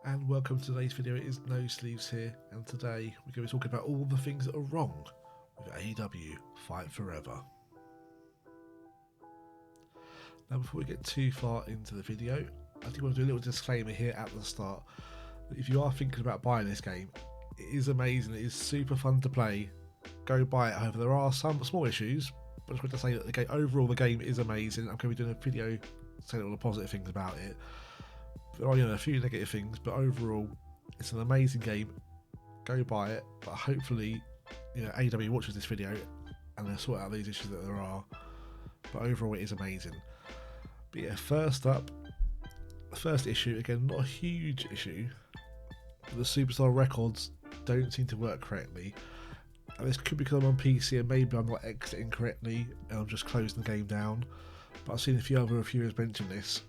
and welcome to today's video. It is No Sleeves here, and today we're going to be talking about all the things that are wrong with AEW Fight Forever. Now, before we get too far into the video, I do want to do a little disclaimer here at the start. If you are thinking about buying this game, it is amazing, it is super fun to play. Go buy it. However, there are some small issues, but I just want to say that the game, overall the game is amazing. I'm going to be doing a video saying all the positive things about it. There are, a few negative things, but overall it's an amazing game. Go buy it, but hopefully AEW watches this video and they'll sort out these issues that there are, but overall it is amazing. But yeah, first up, the first issue, again not a huge issue, but the superstar records don't seem to work correctly, and this could be because I'm on PC and maybe I'm not exiting correctly and I'm just closing the game down, but I've seen a few other reviewers mention this.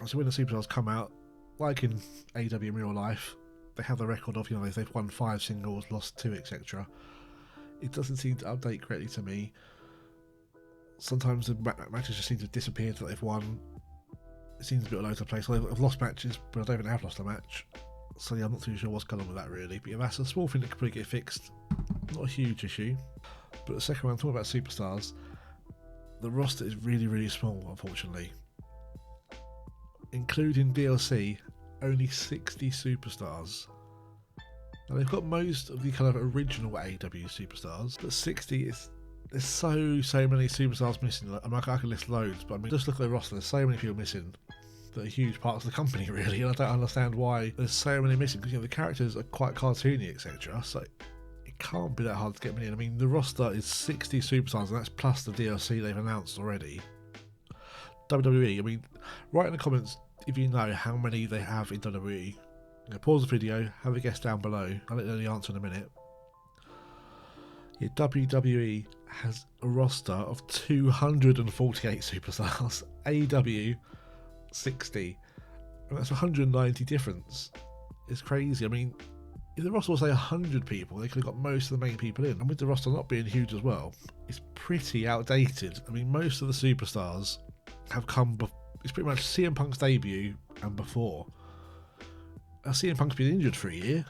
So when the superstars come out, like in AEW in real life, they have the record of, they've won 5 singles, lost 2, etc. It doesn't seem to update correctly to me. Sometimes the matches just seem to have disappeared that they've won. It seems a bit all over the place. I've lost matches, but I don't even have lost a match. So yeah, I'm not too sure what's going on with that really. But yeah, that's a small thing that could probably get fixed. Not a huge issue. But the second one, talking about superstars, the roster is really, really small, unfortunately. Including DLC, only 60 superstars. Now they've got most of the kind of original AEW superstars, but 60 is, there's so many superstars missing. I can list loads, but just look at the roster, there's so many people missing that are huge parts of the company really, and I don't understand why there's so many missing, because the characters are quite cartoony, etc. So it can't be that hard to get many in. I mean, the roster is 60 superstars, and that's plus the DLC they've announced already. WWE, I mean, write in the comments if you know how many they have in WWE. Pause the video, have a guess down below. I'll let you know the answer in a minute. Yeah, WWE has a roster of 248 superstars. AEW 60, and that's 190 difference. It's crazy. I mean, if the roster was say 100 people, they could have got most of the main people in. And with the roster not being huge as well, it's pretty outdated. I mean, most of the superstars have come. It's pretty much CM Punk's debut and before. CM Punk's been injured for a year,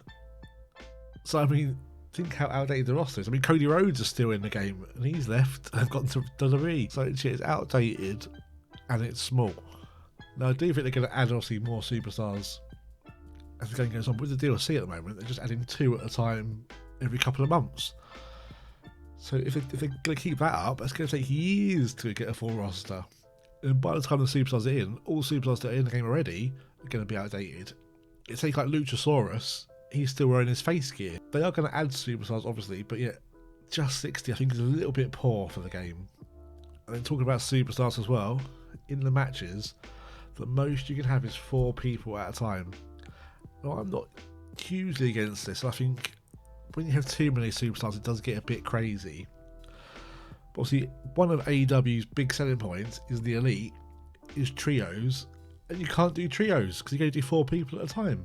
so I mean, think how outdated the roster is. I mean, Cody Rhodes is still in the game, and he's left and gotten to WWE. So it's outdated and it's small. Now I do think they're going to add obviously more superstars as the game goes on. But with the DLC at the moment, they're just adding 2 at a time every couple of months. So if they're going to keep that up, it's going to take years to get a full roster. And by the time the superstars are in, all superstars that are in the game already are going to be outdated. It's like Luchasaurus, he's still wearing his face gear. They are going to add superstars obviously, but yeah, just 60 I think is a little bit poor for the game. And then talking about superstars as well, in the matches, the most you can have is 4 people at a time. Now, I'm not hugely against this. I think when you have too many superstars, it does get a bit crazy. But obviously, one of AEW's big selling points is the Elite, is trios, and you can't do trios because you got to do 4 people at a time.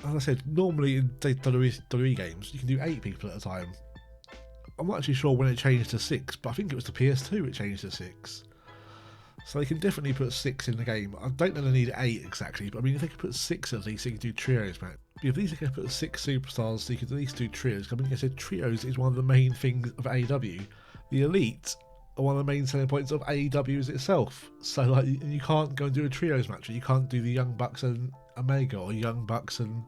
As I said, normally in WWE games, you can do 8 people at a time. I'm not actually sure when it changed to 6, but I think it was the PS2 it changed to 6. So they can definitely put 6 in the game. I don't know they need 8 exactly, but I mean, if they could put 6 at least, you can do trios, man. If these are going to put 6 superstars, so you could at least do trios. I mean, like I said, trios is one of the main things of AEW. The Elite are one of the main selling points of AEW itself. So like, you can't go and do a trios match. You can't do the Young Bucks and Omega, or Young Bucks and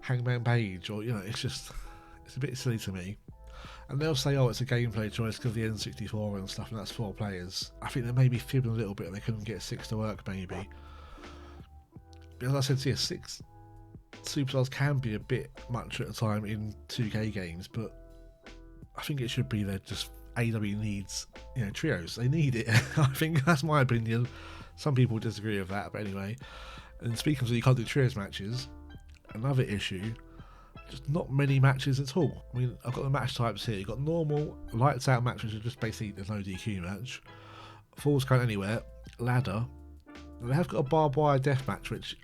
Hangman Page, or it's a bit silly to me. And they'll say, oh, it's a gameplay choice because of the N64 and stuff, and that's 4 players. I think they may be fibbing a little bit and they couldn't get 6 to work, maybe. But as I said, 6 superstars can be a bit much at a time in 2K games, but I think it should be there. Just AEW needs, trios. They need it. I think that's my opinion. Some people disagree with that, but anyway. And speaking of, you can't do trios matches, another issue. Just not many matches at all. I mean, I've got the match types here. You've got normal, lights out match, which is just basically there's no DQ match. Falls count anywhere. Ladder. And they have got a barbed wire death match, which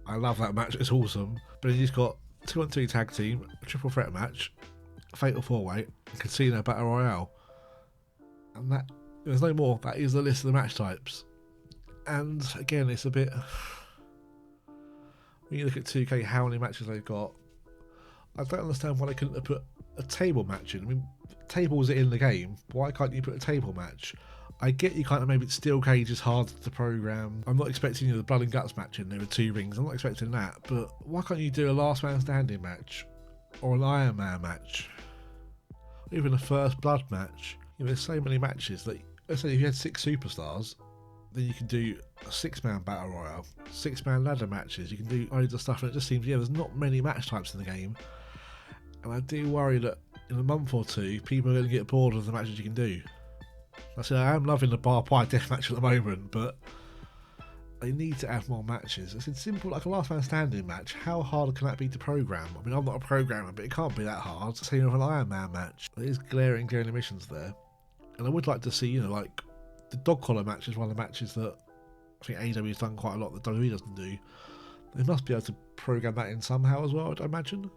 I love that match. It's awesome. But then you've got 2-on-2 tag team, a triple threat match, fatal 4-way, and casino battle royale. And that, there's no more. That is the list of the match types. And again, it's a bit. When you look at 2K, how many matches they've got, I don't understand why they couldn't have put a table match in. I mean, tables are in the game. Why can't you put a table match? I get you kind of maybe steel cage is hard to program. I'm not expecting the blood and guts match in there with 2 rings. I'm not expecting that. But why can't you do a last man standing match or an Iron Man match? Even a first blood match. There's so many matches that, let's say if you had 6 superstars, then you can do a 6-man battle royale, 6-man ladder matches. You can do loads of stuff, and it just seems there's not many match types in the game. And I do worry that in a month or 2, people are going to get bored of the matches you can do. I said I am loving the barbed wire death match at the moment, but they need to add more matches. It's simple, like a last man standing match. How hard can that be to program? I mean, I'm not a programmer, but it can't be that hard. Same with an Iron Man match. There is glaring omissions there, and I would like to see, like the dog collar match is one of the matches that I think AEW has done quite a lot that WWE doesn't do. They must be able to program that in somehow as well, I'd imagine.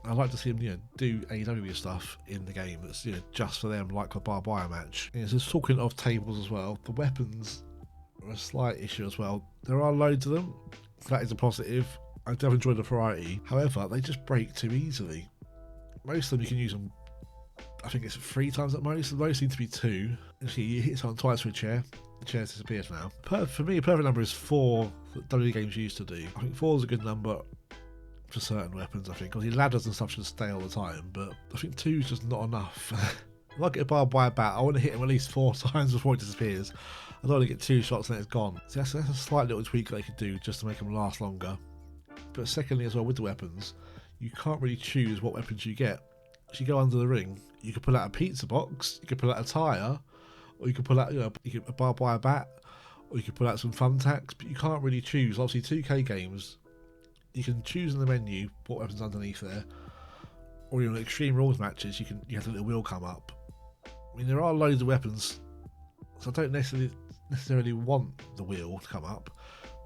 I'd like to see them, do AEW stuff in the game that's, just for them, like the barbed wire match. So talking of tables as well, the weapons are a slight issue as well. There are loads of them, so that is a positive. I do enjoy the variety. However, they just break too easily. Most of them you can use them, I think it's 3 times at most. Those seem to be 2. Actually, you hit someone twice with a chair, the chair's disappeared now. For me, a perfect number is 4 that WWE games used to do. I think 4 is a good number for certain weapons, I think. Obviously, ladders and stuff should stay all the time, but I think 2 is just not enough. If I get a barbed wire bat, I want to hit him at least 4 times before it disappears. I don't want to get 2 shots and then it's gone. So that's a slight little tweak they could do just to make them last longer. But secondly, as well, with the weapons, you can't really choose what weapons you get. As you go under the ring, you could pull out a pizza box, you could pull out a tyre, or you could pull out a barbed wire bat, or you could pull out some thumbtacks, but you can't really choose. Obviously, 2K games, you can choose in the menu what weapons underneath there, or in Extreme Rules matches, you have a little wheel come up. I mean, there are loads of weapons, so I don't necessarily want the wheel to come up,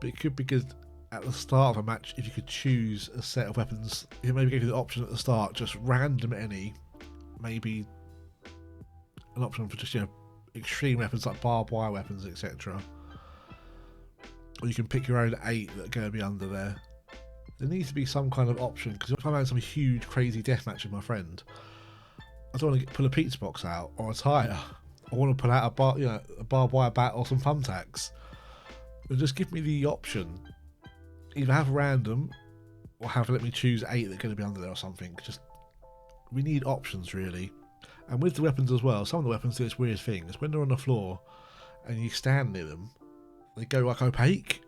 but it could be good at the start of a match if you could choose a set of weapons. It maybe give you the option at the start, just random any, maybe an option for just extreme weapons like barbed wire weapons, etc. Or you can pick your own 8 that are going to be under there. There needs to be some kind of option, because if I'm having some huge crazy death match with my friend, I don't want to pull a pizza box out or a tyre. I want to pull out a barbed wire bat or some thumbtacks. And just give me the option. Either have random or let me choose 8 that are going to be under there or something. We need options, really. And with the weapons as well, some of the weapons do this weird thing. It's when they're on the floor and you stand near them, they go like opaque.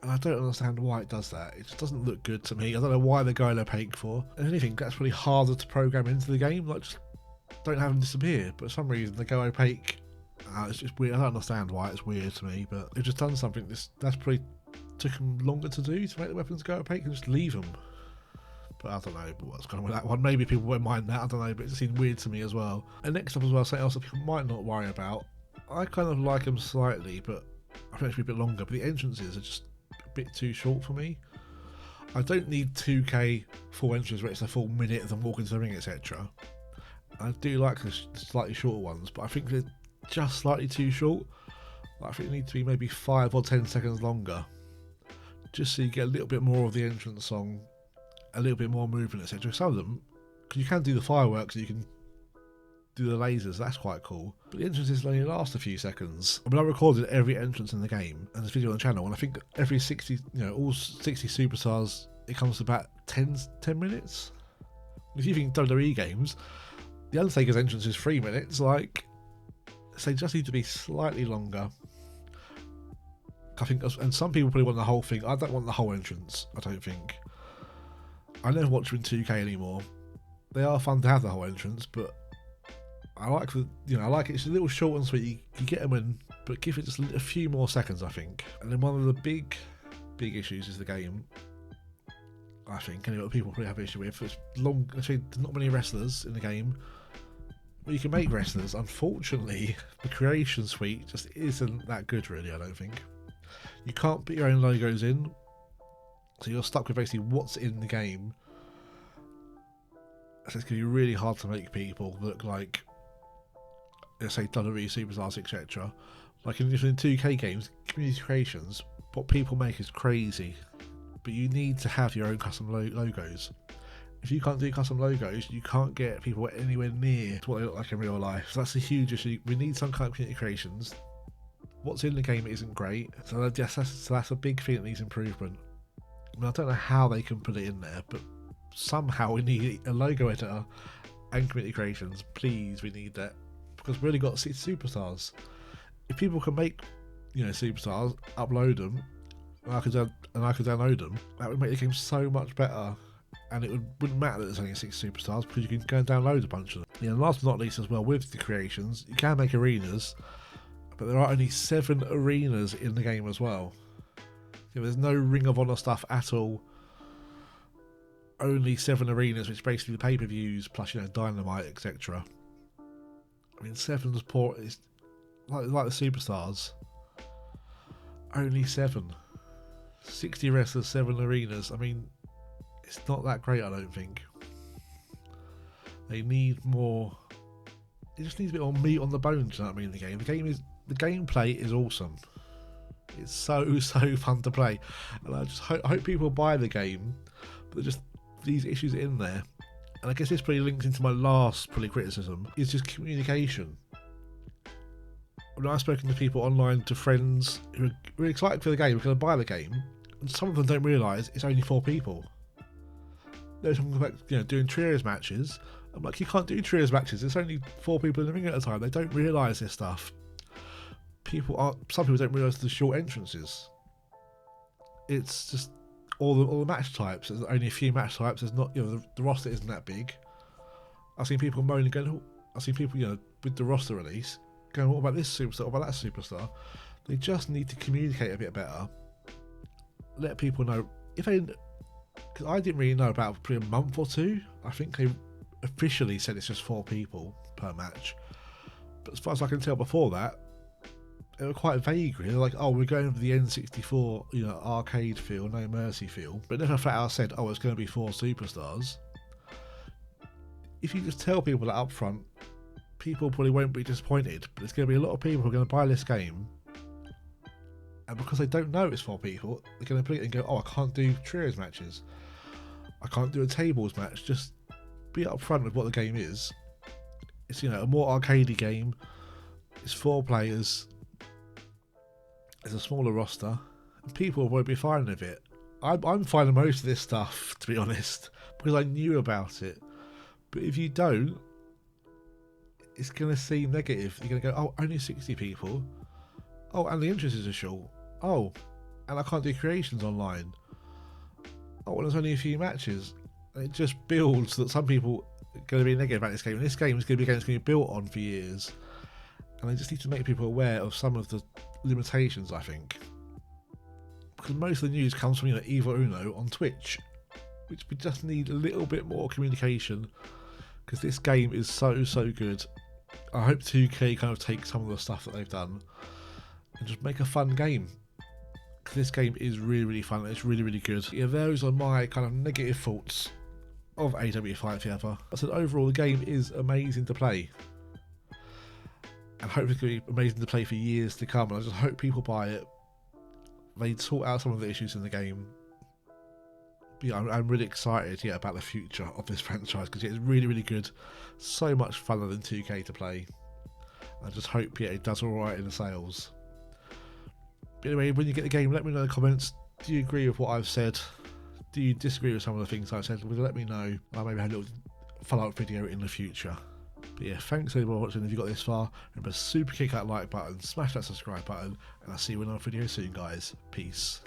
And I don't understand why it does that. It just doesn't look good to me. I don't know why they're going opaque for. And anything, that's really harder to program into the game. Like, just don't have them disappear. But for some reason, they go opaque. It's just weird. I don't understand why it's weird to me. But they've just done something that's pretty took them longer to do, to make the weapons go opaque, and just leave them. But I don't know what's going on with that one. Maybe people won't mind that, I don't know, but it just seemed weird to me as well. And next up as well, something else that people might not worry about. I kind of like them slightly, but I think it should be a bit longer. But the entrances are just a bit too short for me. I don't need 2K full entrances where it's a full minute of them walking to the ring, etc. I do like the slightly shorter ones, but I think they're just slightly too short. I think they need to be maybe 5 or 10 seconds longer, just so you get a little bit more of the entrance song, a little bit more movement, etc. Some of them, because you can do the fireworks, you can do the lasers, that's quite cool. But the entrances only last a few seconds. I mean, I recorded every entrance in the game, and there's video on the channel, and I think every 60, all 60 superstars, it comes to about 10 minutes. If you think WWE games, the Undertaker's entrance is 3 minutes, so they just need to be slightly longer. I think, and some people probably want the whole thing. I don't want the whole entrance, I don't think. I never watch them in 2K anymore. They are fun to have the whole entrance, but I like it. It's a little short and sweet. You get them in, but give it just a few more seconds, I think. And then one of the big issues is the game. I think anyway, what people probably have an issue with. It's long. Actually, there's not many wrestlers in the game. Well, you can make wrestlers. Unfortunately, the creation suite just isn't that good, really. I don't think. You can't put your own logos in, so you're stuck with basically what's in the game. So it's going to be really hard to make people look like, let's say, WWE superstars, etc. Like in 2K games, community creations, what people make is crazy. but you need to have your own custom logos. If you can't do custom logos, you can't get people anywhere near to what they look like in real life. So that's a huge issue. We need some kind of community creations. What's in the game isn't great, so that's a big thing that needs improvement. I mean, I don't know how they can put it in there, but somehow we need a logo editor and community creations. Please, we need that, because we only got 6 superstars. If people can make, superstars, upload them, and I could download them, that would make the game so much better. And it wouldn't matter that there's only 6 superstars, because you can go and download a bunch of them. And last but not least as well, with the creations, you can make arenas, but there are only 7 arenas in the game as well. There's no Ring of Honor stuff at all. Only 7 arenas, which basically the pay-per-views plus Dynamite, etc. I mean, 7's port is like the superstars. Only 7. 60 wrestlers, 7 arenas. I mean, it's not that great, I don't think. They need more. It just needs a bit more meat on the bones. You know what I mean? The gameplay is awesome. It's so fun to play, and I just hope people buy the game. But there's just these issues in there, and I guess this probably links into my last criticism. Is just communication. When I've spoken to people online, to friends who are really excited for the game, who are going to buy the game, and some of them don't realise it's only 4 people. They're talking about doing trios matches. I'm like, you can't do trios matches. There's only 4 people in the ring at a time. They don't realise this stuff. Some people don't realise the short entrances. It's just all the match types. There's only a few match types. There's not, the roster isn't that big. I've seen people moaning, going, I've seen people, with the roster release, going, what about this superstar? What about that superstar? They just need to communicate a bit better. Let people know. Because I didn't really know about probably a month or 2. I think they officially said it's just 4 people per match. But as far as I can tell before that, they were quite vague. They're like, oh, we're going for the N64, arcade feel, no mercy feel. But never flat out said, oh, it's going to be 4 superstars. If you just tell people that up front, people probably won't be disappointed. But there's going to be a lot of people who are going to buy this game, and because they don't know it's 4 people, they're going to play it and go, oh, I can't do trios matches. I can't do a tables match. Just be upfront with what the game is. It's, a more arcadey game. It's 4 players. It's a smaller roster. And people won't be fine with it. I'm fine with most of this stuff, to be honest, because I knew about it. But if you don't, it's going to seem negative. You're going to go, oh, only 60 people. Oh, and the entrances are short. Oh, and I can't do creations online. Oh, well, there's only a few matches. And it just builds that some people are going to be negative about this game. And this game is going to be a game that's going to be built on for years. And I just need to make people aware of some of the limitations, I think. Because most of the news comes from Evil Uno on Twitch, which we just need a little bit more communication, because this game is so good. I hope 2K kind of take some of the stuff that they've done and just make a fun game, because this game is really fun. It's really good. Yeah, those are my kind of negative thoughts of AEW Fight Forever. I said overall the game is amazing to play, and hopefully it's going to be amazing to play for years to come. And I just hope people buy it. They sort out some of the issues in the game. But yeah, I'm really excited about the future of this franchise, because it's really good. So much funner than 2K to play. I just hope it does alright in the sales. But anyway, when you get the game, let me know in the comments. Do you agree with what I've said? Do you disagree with some of the things I've said? Let me know. I'll maybe have a little follow-up video in the future. But yeah, thanks everyone for watching. If you got this far, remember, super kick that like button, smash that subscribe button, and I'll see you in another video soon, guys. Peace.